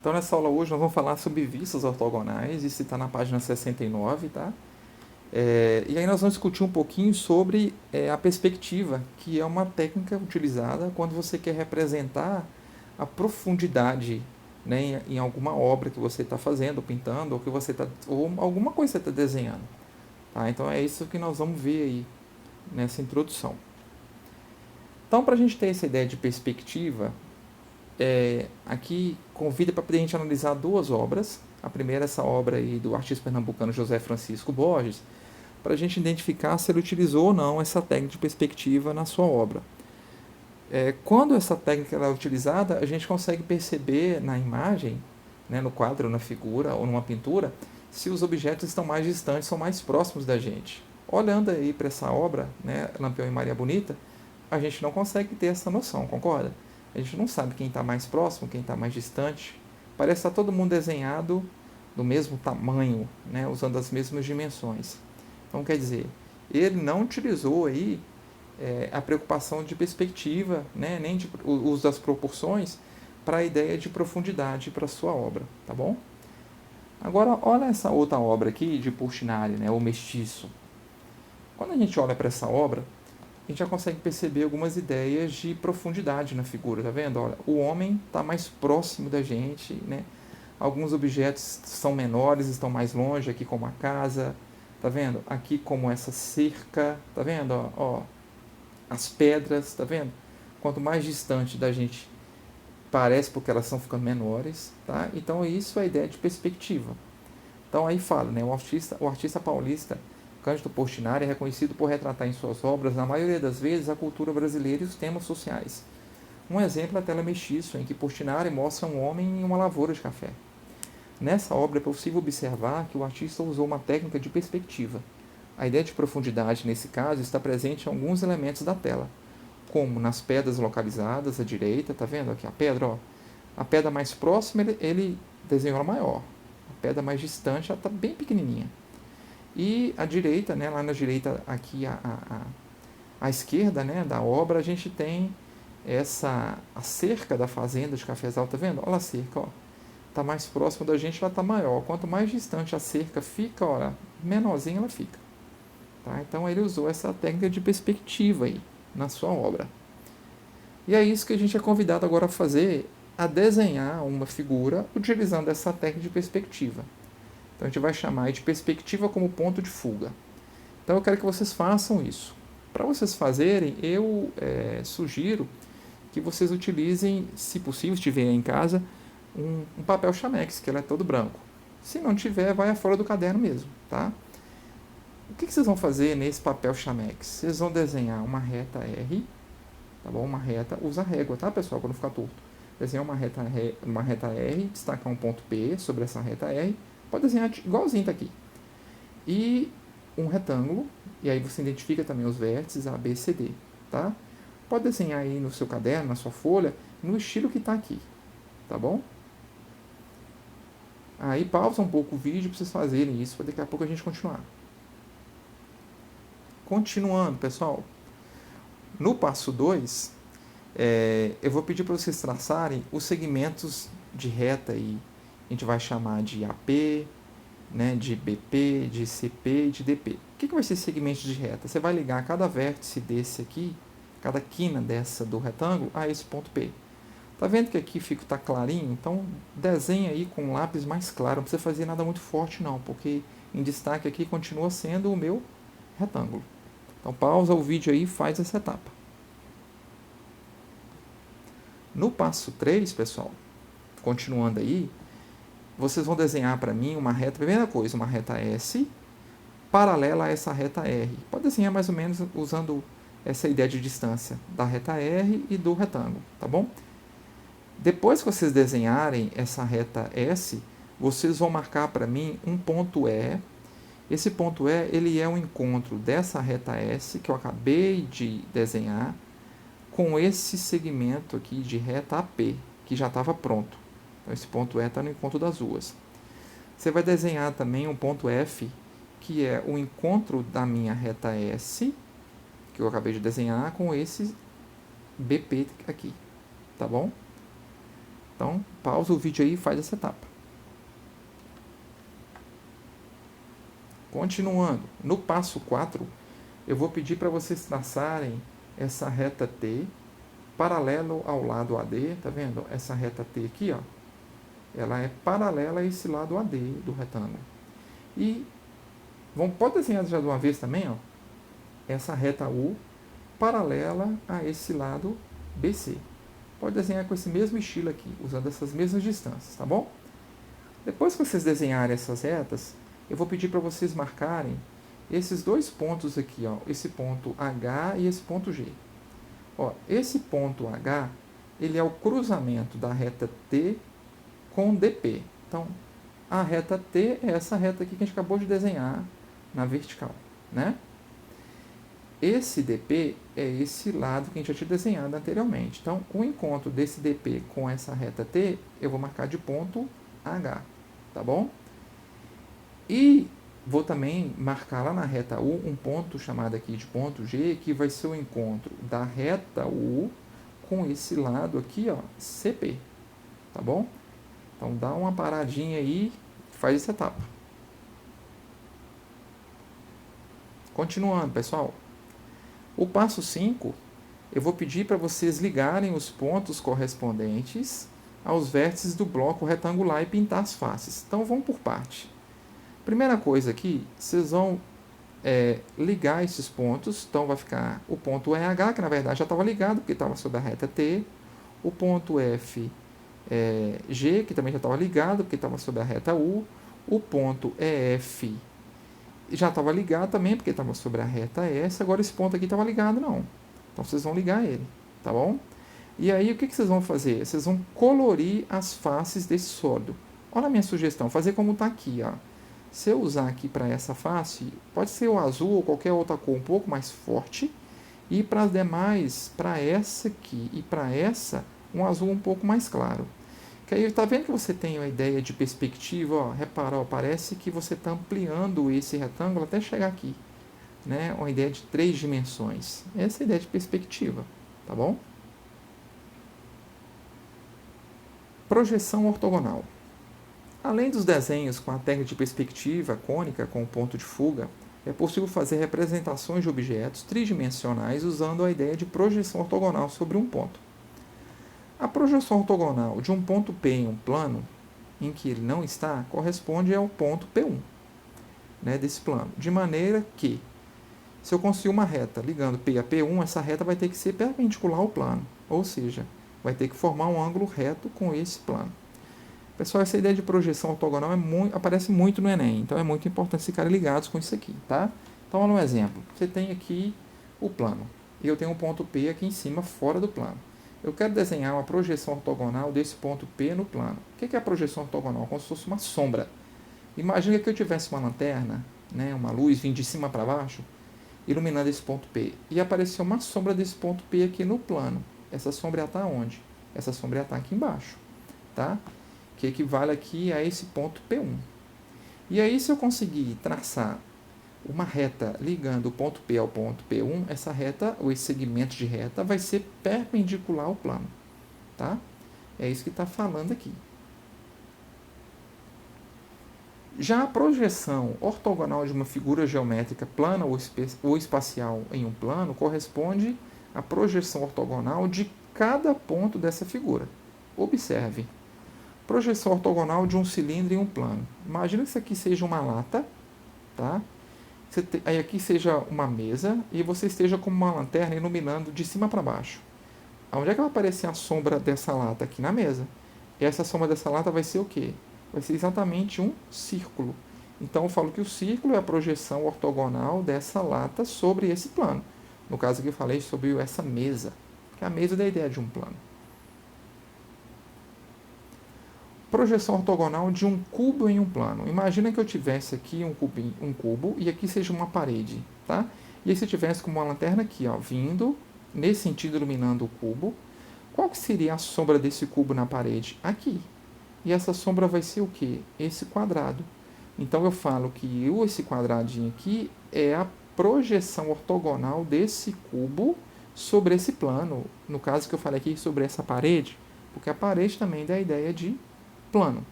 Então, nessa aula hoje, nós vamos falar sobre vistas ortogonais, isso está na página 69, tá? E aí nós vamos discutir um pouquinho sobre a perspectiva, que é uma técnica utilizada quando você quer representar a profundidade, né, em alguma obra que você está fazendo, pintando, ou alguma coisa que você está desenhando. Tá? Então é isso que nós vamos ver aí nessa introdução. Então, para a gente ter essa ideia de perspectiva, aqui convida para a gente analisar duas obras. A primeira é essa obra aí do artista pernambucano José Francisco Borges, para a gente identificar se ele utilizou ou não essa técnica de perspectiva na sua obra. Quando essa técnica é utilizada, a gente consegue perceber na imagem, né, no quadro, na figura ou numa pintura, se os objetos estão mais distantes ou mais próximos da gente. Olhando aí para essa obra, né, Lampião e Maria Bonita, a gente não consegue ter essa noção, concorda? A gente não sabe quem está mais próximo, quem está mais distante. Parece estar todo mundo desenhado do mesmo tamanho, né, usando as mesmas dimensões. Então, quer dizer, ele não utilizou aí a preocupação de perspectiva, né, nem de o uso das proporções, para a ideia de profundidade para a sua obra, tá bom? Agora, olha essa outra obra aqui de Portinari, né, O Mestiço. Quando a gente olha para essa obra, a gente já consegue perceber algumas ideias de profundidade na figura, tá vendo? Olha, o homem está mais próximo da gente, né? Alguns objetos são menores, estão mais longe, aqui como a casa, tá vendo? Aqui como essa cerca, tá vendo? Ó, as pedras, tá vendo? Quanto mais distante da gente parece, porque elas estão ficando menores, tá? Então isso é a ideia de perspectiva. Então aí fala, né? O artista paulista Cândido Portinari é reconhecido por retratar em suas obras, na maioria das vezes, a cultura brasileira e os temas sociais. Um exemplo é a tela Mestiço, em que Portinari mostra um homem em uma lavoura de café. Nessa obra é possível observar que o artista usou uma técnica de perspectiva. A ideia de profundidade, nesse caso, está presente em alguns elementos da tela, como nas pedras localizadas à direita, tá vendo aqui a pedra? Ó. A pedra mais próxima ele desenhou ela maior, a pedra mais distante ela está bem pequenininha. E à direita, né, lá na direita, aqui à esquerda, né, da obra, a gente tem a cerca da fazenda de Cafezal, tá vendo? Olha a cerca, ó. Tá mais próximo da gente, ela tá maior. Quanto mais distante a cerca fica, olha, menorzinha ela fica. Tá? Então ele usou essa técnica de perspectiva aí na sua obra. E é isso que a gente é convidado agora a fazer, a desenhar uma figura utilizando essa técnica de perspectiva. Então a gente vai chamar de perspectiva como ponto de fuga. Então eu quero que vocês façam isso. Para vocês fazerem, eu sugiro que vocês utilizem, se possível, se tiver em casa, um papel chamex, que ele é todo branco. Se não tiver, vai fora do caderno mesmo, tá? O que vocês vão fazer nesse papel chamex? Vocês vão desenhar uma reta R, tá bom? Uma reta, usa régua, tá, pessoal, para não ficar torto. Desenhar uma reta R, destacar um ponto P sobre essa reta R, pode desenhar igualzinho tá aqui. E um retângulo, e aí você identifica também os vértices A, B, C, D, tá? Pode desenhar aí no seu caderno, na sua folha, no estilo que está aqui, tá bom? Aí pausa um pouco o vídeo para vocês fazerem isso, para daqui a pouco a gente continuar. Continuando, pessoal, no passo 2, eu vou pedir para vocês traçarem os segmentos de reta aí. A gente vai chamar de AP, né, de BP, de CP e de DP. O que vai ser segmento de reta? Você vai ligar cada vértice desse aqui, cada quina dessa do retângulo, a esse ponto P. Tá vendo que aqui tá clarinho? Então desenha aí com um lápis mais claro, não precisa fazer nada muito forte não, porque em destaque aqui continua sendo o meu retângulo. Então pausa o vídeo aí e faz essa etapa. No passo 3, pessoal, continuando aí, vocês vão desenhar para mim uma reta, primeira coisa, uma reta S, paralela a essa reta R. Pode desenhar mais ou menos usando essa ideia de distância da reta R e do retângulo, tá bom? Depois que vocês desenharem essa reta S, vocês vão marcar para mim um ponto E. Esse ponto E, ele é o encontro dessa reta S que eu acabei de desenhar com esse segmento aqui de reta AP, que já estava pronto. Então esse ponto E está no encontro das duas. Você vai desenhar também um ponto F, que é o encontro da minha reta S, que eu acabei de desenhar, com esse BP aqui, tá bom? Então, pausa o vídeo aí e faz essa etapa. Continuando, no passo 4, eu vou pedir para vocês traçarem essa reta T paralelo ao lado AD, tá vendo? Essa reta T aqui, ó, ela é paralela a esse lado AD do retângulo. E pode desenhar já de uma vez também, ó, essa reta U paralela a esse lado BC. Pode desenhar com esse mesmo estilo aqui, usando essas mesmas distâncias, tá bom? Depois que vocês desenharem essas retas, eu vou pedir para vocês marcarem esses dois pontos aqui, ó, esse ponto H e esse ponto G. Ó, esse ponto H, ele é o cruzamento da reta T com DP. Então, a reta T é essa reta aqui que a gente acabou de desenhar na vertical, né? Esse DP é esse lado que a gente já tinha desenhado anteriormente. Então, o encontro desse DP com essa reta T, eu vou marcar de ponto H, tá bom? E vou também marcar lá na reta U um ponto chamado aqui de ponto G, que vai ser o encontro da reta U com esse lado aqui, ó, CP, tá bom? Então, dá uma paradinha aí e faz essa etapa. Continuando, pessoal. O passo 5, eu vou pedir para vocês ligarem os pontos correspondentes aos vértices do bloco retangular e pintar as faces. Então, vamos por parte. Primeira coisa aqui, vocês vão ligar esses pontos. Então, vai ficar o ponto RH, que na verdade já estava ligado, porque estava sobre a reta T. O ponto F G, que também já estava ligado, porque estava sobre a reta U. O ponto EF já estava ligado também, porque estava sobre a reta S. Agora esse ponto aqui estava ligado, não. Então, vocês vão ligar ele, tá bom? E aí, o que vocês vão fazer? Vocês vão colorir as faces desse sólido. Olha a minha sugestão, fazer como está aqui, ó. Se eu usar aqui para essa face, pode ser o azul ou qualquer outra cor um pouco mais forte. E para as demais, para essa aqui e para essa, um azul um pouco mais claro. Que aí, tá vendo que você tem uma ideia de perspectiva, ó, repara, ó, parece que você está ampliando esse retângulo até chegar aqui, né? Uma ideia de 3 dimensões. Essa é a ideia de perspectiva, tá bom? Projeção ortogonal. Além dos desenhos com a técnica de perspectiva cônica com o ponto de fuga, é possível fazer representações de objetos tridimensionais usando a ideia de projeção ortogonal sobre um ponto. A projeção ortogonal de um ponto P em um plano, em que ele não está, corresponde ao ponto P1, né, desse plano. De maneira que, se eu conseguir uma reta ligando P a P1, essa reta vai ter que ser perpendicular ao plano, ou seja, vai ter que formar um ângulo reto com esse plano. Pessoal, essa ideia de projeção ortogonal aparece muito no Enem, então é muito importante ficarem ligados com isso aqui, tá? Então, olha um exemplo. Você tem aqui o plano, e eu tenho um ponto P aqui em cima, fora do plano. Eu quero desenhar uma projeção ortogonal desse ponto P no plano. O que é a projeção ortogonal? Como se fosse uma sombra. Imagina que eu tivesse uma lanterna, né, uma luz vindo de cima para baixo, iluminando esse ponto P. E apareceu uma sombra desse ponto P aqui no plano. Essa sombra está onde? Essa sombra está aqui embaixo, tá? Que equivale aqui a esse ponto P1. E aí, se eu conseguir traçar uma reta ligando o ponto P ao ponto P1, essa reta, ou esse segmento de reta, vai ser perpendicular ao plano, tá? É isso que está falando aqui. Já a projeção ortogonal de uma figura geométrica plana ou espacial em um plano corresponde à projeção ortogonal de cada ponto dessa figura. Observe. Projeção ortogonal de um cilindro em um plano. Imagina que isso aqui seja uma lata, tá? Aí aqui seja uma mesa e você esteja com uma lanterna iluminando de cima para baixo. Onde é que vai aparecer a sombra dessa lata? Aqui na mesa. E essa sombra dessa lata vai ser o quê? Vai ser exatamente um círculo. Então eu falo que o círculo é a projeção ortogonal dessa lata sobre esse plano. No caso aqui eu falei sobre essa mesa, que é a mesa da ideia de um plano. Projeção ortogonal de um cubo em um plano. Imagina que eu tivesse aqui um cubo e aqui seja uma parede, tá? E aí se eu tivesse com uma lanterna aqui, ó, vindo nesse sentido iluminando o cubo, qual que seria a sombra desse cubo na parede? Aqui. E essa sombra vai ser o quê? Esse quadrado. Então eu falo que esse quadradinho aqui é a projeção ortogonal desse cubo sobre esse plano. No caso que eu falei aqui sobre essa parede, porque a parede também dá a ideia de plano.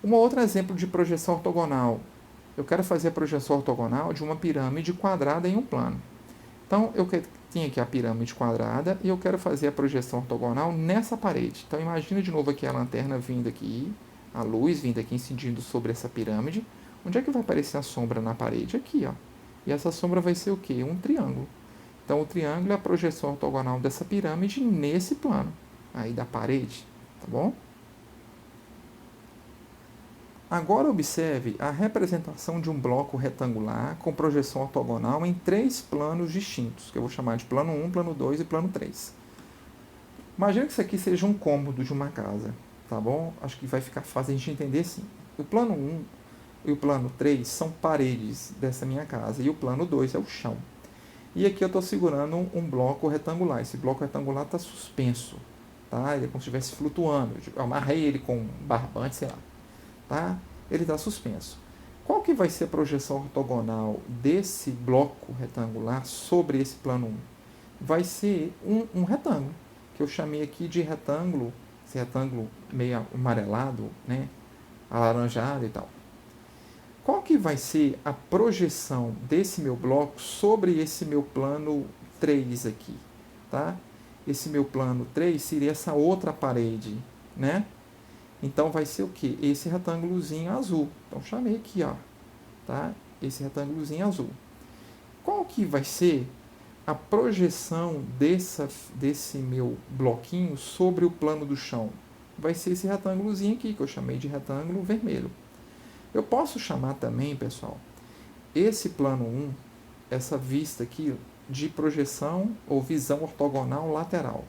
Um outro exemplo de projeção ortogonal. Eu quero fazer a projeção ortogonal de uma pirâmide quadrada em um plano. Então, eu tenho aqui a pirâmide quadrada e eu quero fazer a projeção ortogonal nessa parede. Então, imagina de novo aqui a lanterna vindo aqui, a luz vindo aqui incidindo sobre essa pirâmide. Onde é que vai aparecer a sombra na parede? Aqui, ó. E essa sombra vai ser o quê? Um triângulo. Então, o triângulo é a projeção ortogonal dessa pirâmide nesse plano, aí da parede, tá bom? Agora observe a representação de um bloco retangular com projeção ortogonal em 3 planos distintos, que eu vou chamar de plano 1, plano 2 e plano 3. Imagina que isso aqui seja um cômodo de uma casa, tá bom? Acho que vai ficar fácil a gente entender assim. O plano 1 e o plano 3 são paredes dessa minha casa e o plano 2 é o chão. E aqui eu estou segurando um bloco retangular. Esse bloco retangular está suspenso, tá? Ele é como se estivesse flutuando. Eu amarrei ele com um barbante, sei lá. Tá? Ele está suspenso. Qual que vai ser a projeção ortogonal desse bloco retangular sobre esse plano 1? Vai ser um retângulo, que eu chamei aqui de retângulo, esse retângulo meio amarelado, né? Alaranjado e tal. Qual que vai ser a projeção desse meu bloco sobre esse meu plano 3 aqui? Tá? Esse meu plano 3 seria essa outra parede, né? Então, vai ser o quê? Esse retângulozinho azul. Então, chamei aqui, ó, tá? Esse retângulozinho azul. Qual que vai ser a projeção desse meu bloquinho sobre o plano do chão? Vai ser esse retângulozinho aqui, que eu chamei de retângulo vermelho. Eu posso chamar também, pessoal, esse plano 1, essa vista aqui, de projeção ou visão ortogonal lateral.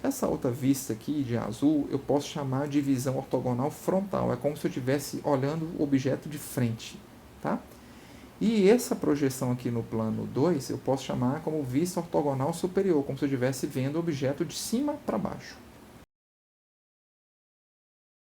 Essa outra vista aqui de azul, eu posso chamar de visão ortogonal frontal. É como se eu estivesse olhando o objeto de frente, tá? E essa projeção aqui no plano 2, eu posso chamar como vista ortogonal superior, como se eu estivesse vendo o objeto de cima para baixo.